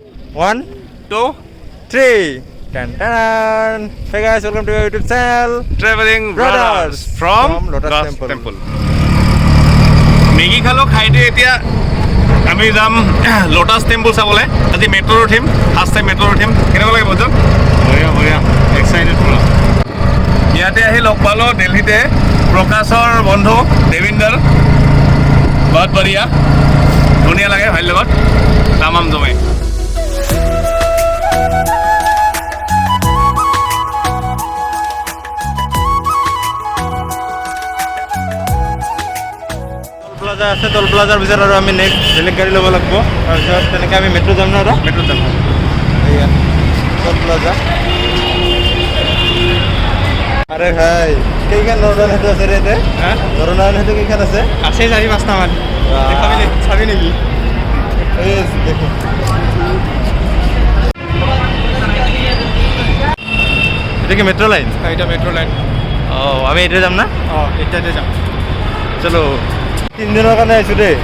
1, 2, 3. Dun, dun. Hey guys, welcome to our YouTube channel. Traveling Brothers from Lotus Lotus Temple. Temple. Maggi খালো খাই দিয়ে এতিয়া আমি যাম লোটাছ টেম্পল চাবলৈ আজি মেট্ৰ' উঠিম ফাৰ্ষ্ট টাইম মেট্ৰ' উঠিম কেনেকুৱা লাগে বজন বঢ়িয়া বঢ়িয়া এক্সাইটেড পুৰা ইয়াতে আহি লগ পালোঁ দিল্লীতে প্ৰকাশৰ বন্ধু দেবিন্দৰ বহুত বঢ়িয়া ধুনীয়া লাগে ভাইৰ লগত তামাম জমে প্লাজা আছে টল প্লাজাৰ পিছত আৰু আমি নেক্সট বেলেগ গাড়ী ল'ব লাগিব তাৰপিছত তেনেকৈ আমি মেট্ৰ' যাম ন আৰু মেট্ৰ' যাম এয়া টল প্লাজা আৰে ভাই কেইখন নৰনাৰায়ণ সেতু আছে ৰে ইয়াতে নৰনাৰায়ণ সেতু কেইখন আছে আছে 4-5টা মান চাবি নেকি এই দেখো এটা কি মেট্ৰ' লাইন এটা মেট্ৰ' লাইন অঁ আমি এতিয়া যাম না অঁ এতিয়াতে যাম চলো 3 দিনৰ কাৰণে আহিছোঁ দেই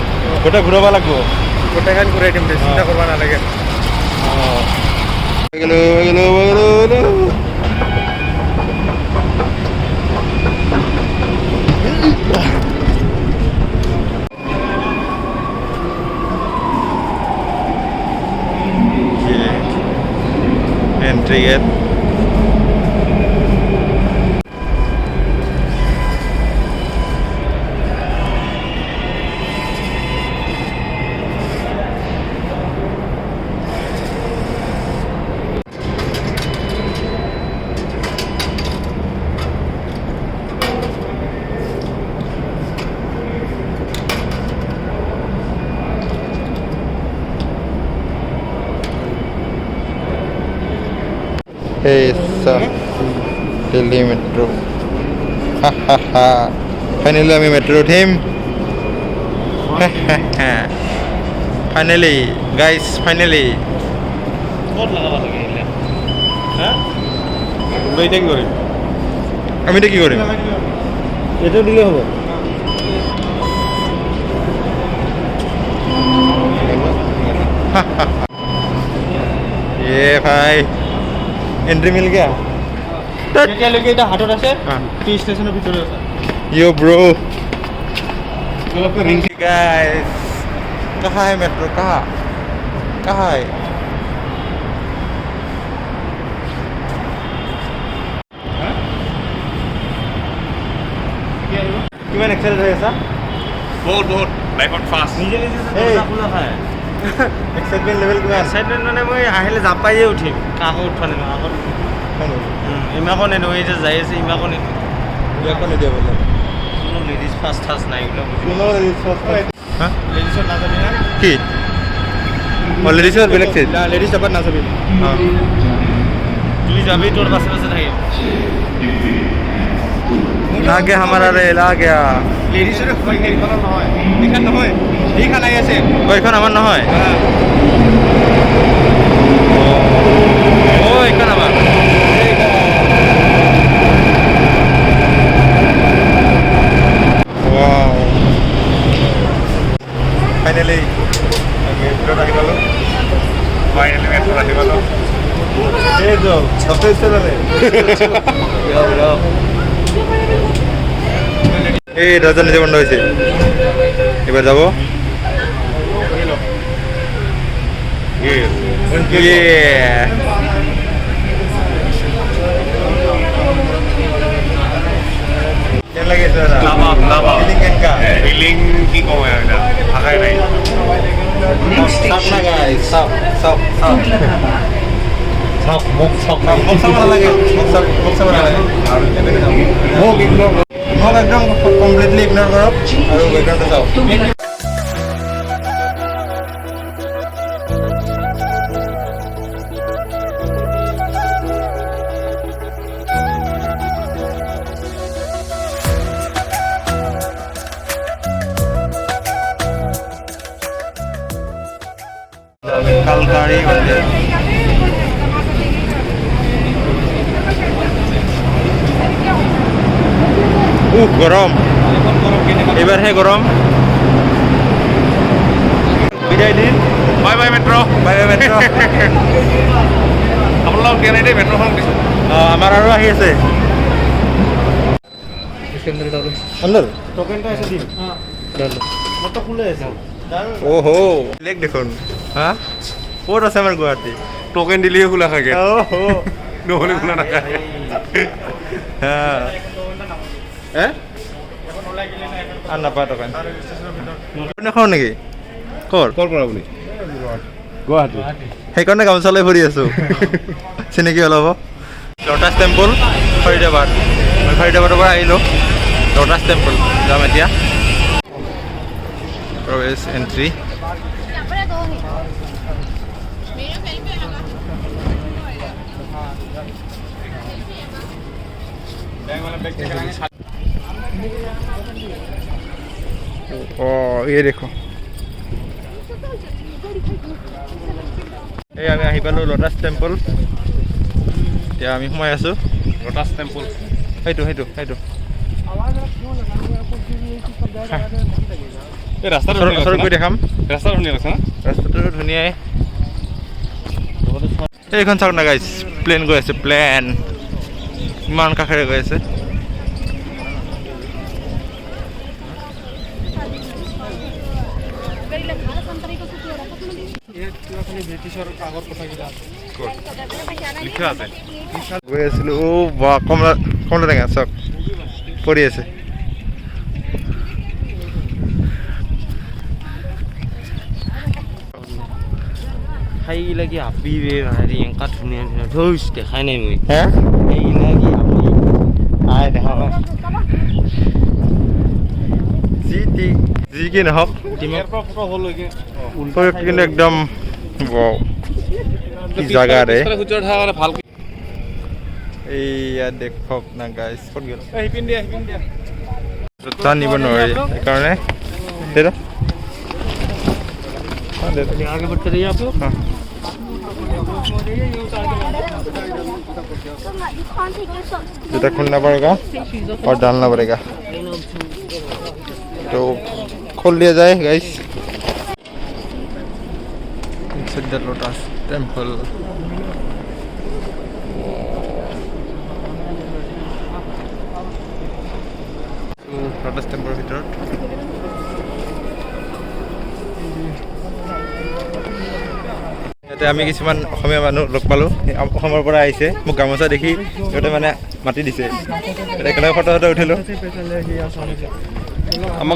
গোটেই ঘূৰাব লাগিব গোটেইখন ঘূৰাই দিম দেই চিন্তা কৰিব নালাগে অঁ গ'লো entry gate Esa Delhi Metro. Finally আমি মেট্ৰ' উঠিম ফাইনেলি গাইজ ফাইনেলি ক'ত লগাব লাগে এইবিলাক হা ৱেইটিং কৰিম আমি এতিয়া কি কৰিম এইটো দিলে হ'ব ये भाई एंट्री मिल गया এতিয়ালৈকে এটা হাতত আছে টি ষ্টেচনৰ ভিতৰত আছে यो ब्रो गाइस कहाँ है मेट्रो कहाँ है কিমান এক্সাইটেড হৈ আছা বহুত লাইফত ফাষ্ট নিজে আপোনাৰ হয় এক্সাইটমেণ্ট লেভেল কিমান এক্সাইটমেণ্ট মানে মই আহিলে জাপায়ে উঠিম কাকো উঠা নাই আগত ইমাকো নেনো এই যে যাই আছে ইমাকো নেনো ইয়াকো নিদিয়া বোলে কোনো লেডিজ ফাৰ্ষ্ট নাই এইবিলাক কোনো লেডিজ ফাৰ্ষ্ট হা লেডিজত নাযাবি না কি লেডিজৰ বেলেগ চিট লেডিজ জাপাত নাযাবি তুই যাবি তোৰ পাশে পাশে থাকিম आगे हमारा रेल आ गया লেডিজৰ এইখন নহয় এইখন নহয় এইখন আহি আছে এইখন আমাৰ নহয় ও এইখন আমাৰ ওয়াও ফাইনালি মেট্ৰত আহি গ'লো ফাইনেলি মেট্ৰ' আহি গ'লো এই তো সফল চলে এই দরজা নিচে বন্ধ হয়েছে এবার যাবো কেন লাগে ফিলিং কি কম এটা ভাষাই নাই সাপ না গাই সাপ সাপ সাপ সাপ মুখ সাপ মুখ সাপ লাগে মুখ সাপ লাগে মুখ ইগনোর মুখ একদম কমপ্লিটলি ইগনোর কৰক আৰু বেকগ্ৰাউণ্ডটো চাওক কালকাৰী মন্দিৰ গৰম এবাৰ হে গৰম বিদায় দিন বাই বাই মেট্ৰ বাই মেট্ৰ' আপোনালোকক দিয়া নাই দেই মেট্ৰ'খন দিছোঁ অঁ আমাৰ আৰু আহি আছে અંદર टोकनটা এসে দিন মতো খুলে আছে ওহো লেক দেখোন হা ক'ত আছে আমাৰ গুৱাহাটী টোকেন দিলেহে খোলা থাকে ওহো নহ'লে খোলা নাখায় হা হে আৰু নাপায় টকা নাখাওঁ নেকি ক'ত ক'ৰ পৰা আপুনি গুৱাহাটী সেইকাৰণে গামোচা লৈ ফুৰি আছোঁ চিনাকি হ'ল হ'ব ল'টাছ টেম্পল ফৰিদাবাদ মই ফৰিদাবাদৰ পৰা আহিলোঁ ল'টাছ টেম্পল যাম এতিয়া প্ৰৱেশ এণ্ট্ৰি ये देखो এই আমি আহি পালোঁ ল'টাছ টেম্পল এতিয়া আমি সোমাই আছোঁ ল'টাছ টেম্পল সেইটো এই ৰাস্তাটো ওচৰত গৈ দেখাম ৰাস্তাটো ধুনীয়া লাগছে না ৰাস্তাটো ধুনীয়াই এইখন চাওক না গাইছ প্লেন গৈ আছে প্লেন ইমান কাষেৰে গৈ আছে লিখা আছে গৈ আছিলোঁ বা কমলা কমলা টেঙা চাওক পৰি আছে খাই লাগি আপি হেৰি এনেকুৱা ধুনীয়া ধুনীয়া ধৈছ দেখাই নাই মই হে খাই লাগি আপি আই দেখাব যি কি নহওক ইয়াৰ পৰা ফটো হ'ললৈকে পৰিৱেশটো কিন্তু একদম কি জাগা ৰে সূৰ্য উঠা মানে ভাল এইয়া দেখক না গাইছ ক'ত গ'ল শিপিন দিয়া জোতা নিব নোৱাৰি সেইকাৰণে সেইটো आगे बढ़ते रहिए आप लोग जूता खोलना पड़ेगा और डालना पड़ेगा तो खोल लिया जाए guys the lotus temple lotus temple ভিতৰত ইয়াতে আমি কিছুমান অসমীয়া মানুহ লগ পালোঁ অসমৰ পৰা আহিছে মোক গামোচা দেখি সিহঁতে মানে মাতি দিছে একেলগে ফটো উঠিলোঁ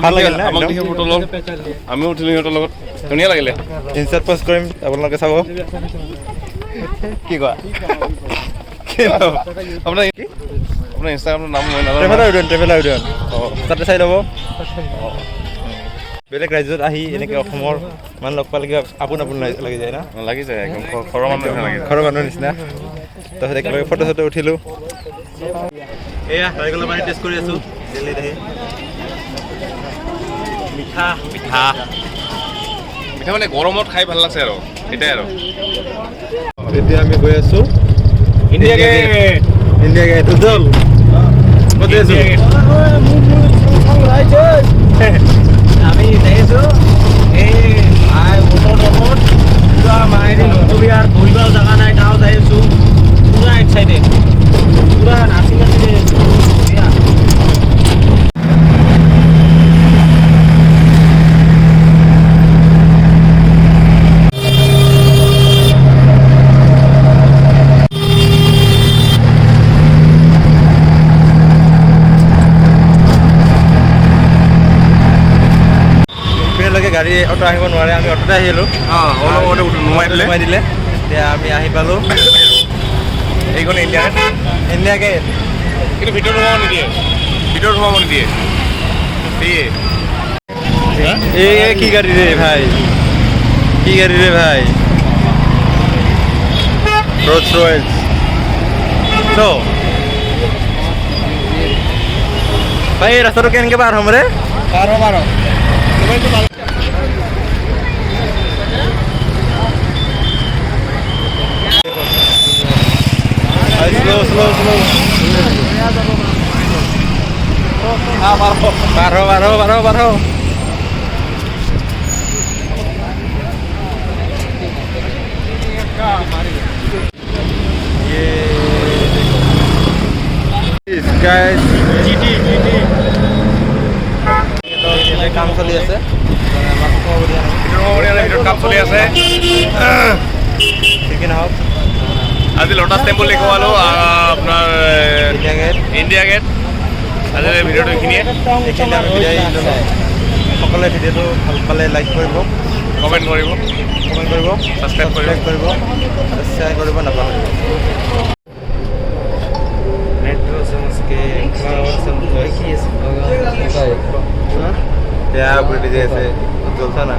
ভাল লাগিল না আমাক দেখি ফটো ল'ল আমিও উঠিলোঁ সিহঁতৰ লগত ধুনীয়া লাগিলে ইনষ্টাত পষ্ট কৰিম আপোনালোকে চাব কি কোৱা আপোনাৰ আপোনাৰ ইনষ্টাগ্ৰামৰ নাম মই নাজানো ট্ৰেভেলাৰ উদ্যান তাতে চাই ল'ব বেলেগ ৰাজ্যত আহি এনেকৈ অসমৰ মানুহ লগ পালে কিবা আপোন লাগি যায় না লাগি যায় একদম ঘৰৰ মানুহ নিচিনা লাগি যায় ঘৰৰ মানুহৰ নিচিনা তাৰপিছত একেলগে ফটো চটো উঠিলোঁ এয়া নাৰিকলৰ পানী টেষ্ট কৰি আছোঁ দিল্লীত আহি মিঠা মানে গৰমত খাই ভাল লাগছে আৰু এটাই আৰু এতিয়া আমি গৈ আছোঁ ইণ্ডিয়া গেট ইণ্ডিয়া গেট উজ্জ্বল ক'ত আছোঁ আমি দেখিছোঁ এই ওচৰত পুৰা মাহেৰি নদীয়াৰ বহিব জেগা নাই গাঁৱত আহিছোঁ পুৰা এক্সাইটেড পুৰা নাচি গাড়ী অটো আহিব নোৱাৰে আমি অটোতে আহিলোঁ সোমাই দিলে এতিয়া আমি আহি পালোঁ এইখন ইণ্ডিয়া গেট কিন্তু ভিতৰত সোমাব নিদিয়ে দিয়ে এই কি গাড়ী ৰে ভাই ৰোলস ৰয়েলস তো ভাই এই ৰাস্তাটো কেনেকৈ পাৰ হ'ম ৰে slow পাৰ গাইজ জিটি কাম চলি আছে ভিতৰত কাম চলি আছে ঠিক নহওক আজি লোটাছ টেম্পল দেখুৱালোঁ আপোনাৰ ইণ্ডিয়া গেট ইণ্ডিয়া গেট আজিৰ ভিডিঅ'টো এইখিনিয়ে এইখিনি আমি বিদায় ল'লোঁ সকলোৱে ভিডিঅ'টো ভাল পালে লাইক কৰিব কমেণ্ট কৰিব ছাবস্ক্ৰাইব কৰিব আৰু শ্বেয়াৰ কৰিব নাপাহৰিব मेट्रो समझ के फ्लावर सब वही त्या ब्रिज जैसे चलता ना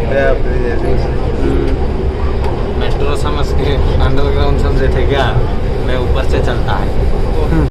त्या ब्रिज जैसे मेट्रो समझ के अंडरग्राउंड समझे थे क्या मैं ऊपर से चलता है